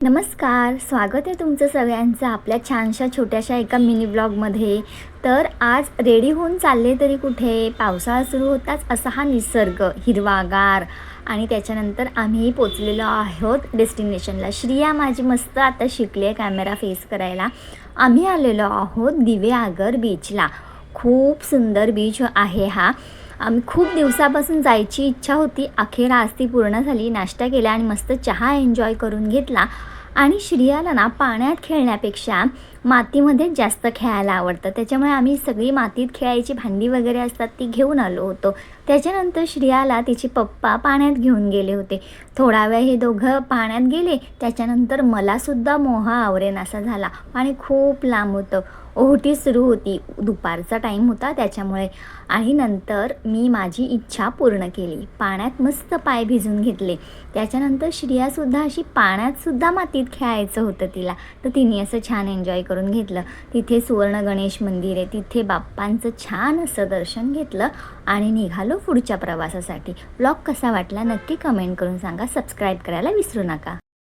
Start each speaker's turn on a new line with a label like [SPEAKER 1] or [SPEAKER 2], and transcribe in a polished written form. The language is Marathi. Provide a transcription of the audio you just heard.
[SPEAKER 1] नमस्कार, स्वागत आहे तुमचं सगळ्यांचं आपल्या छानशा छोट्याशा एका मिनी ब्लॉगमध्ये. तर आज रेडी होऊन चालले तरी कुठे, पावसाळा सुरू होताच असा हा निसर्ग हिरवागार आणि त्याच्यानंतर आम्ही पोचलेलो आहोत डेस्टिनेशनला. श्रिया माझी मस्त आता शिकली आहे कॅमेरा फेस करायला. आम्ही आलेलो आहोत दिवेआगर बीचला. खूप सुंदर बीच आहे हा. आम्ही खूप दिवसापासून जायची इच्छा होती, अखेर आज ती पूर्ण झाली. नाश्ता केला आणि मस्त चहा एन्जॉय करून घेतला. आणि श्रियाला ना पाण्यात खेळण्यापेक्षा मातीमध्ये जास्त खेळायला आवडतं, त्याच्यामुळे आम्ही सगळी मातीत खेळायची भांडी वगैरे असतात ती घेऊन आलो होतो. त्याच्यानंतर श्रियाला तिचे पप्पा पाण्यात घेऊन गेले होते. थोडा वेळ हे दोघं पाण्यात गेले. त्याच्यानंतर मलासुद्धा मोह आवरेनासा झाला. पाणी खूप लांब होतं, ओहोटी सुरू होती, दुपारचा टाईम होता त्याच्यामुळे. आणि नंतर मी माझी इच्छा पूर्ण केली, पाण्यात मस्त पाय भिजून घेतले. त्याच्यानंतर श्रियासुद्धा अशी पाण्यातसुद्धा मातीत खेळायचं होतं तिला, तर तिने असं छान एन्जॉय करून घेतलं. तिथे सुवर्ण गणेश मंदिर आहे, तिथे बाप्पांचं छान असं दर्शन घेतलं आणि निघालो पुढच्या प्रवासासाठी. ब्लॉग कसा वाटला नक्की कमेंट करून सांगा. सबस्क्राईब करायला विसरू नका.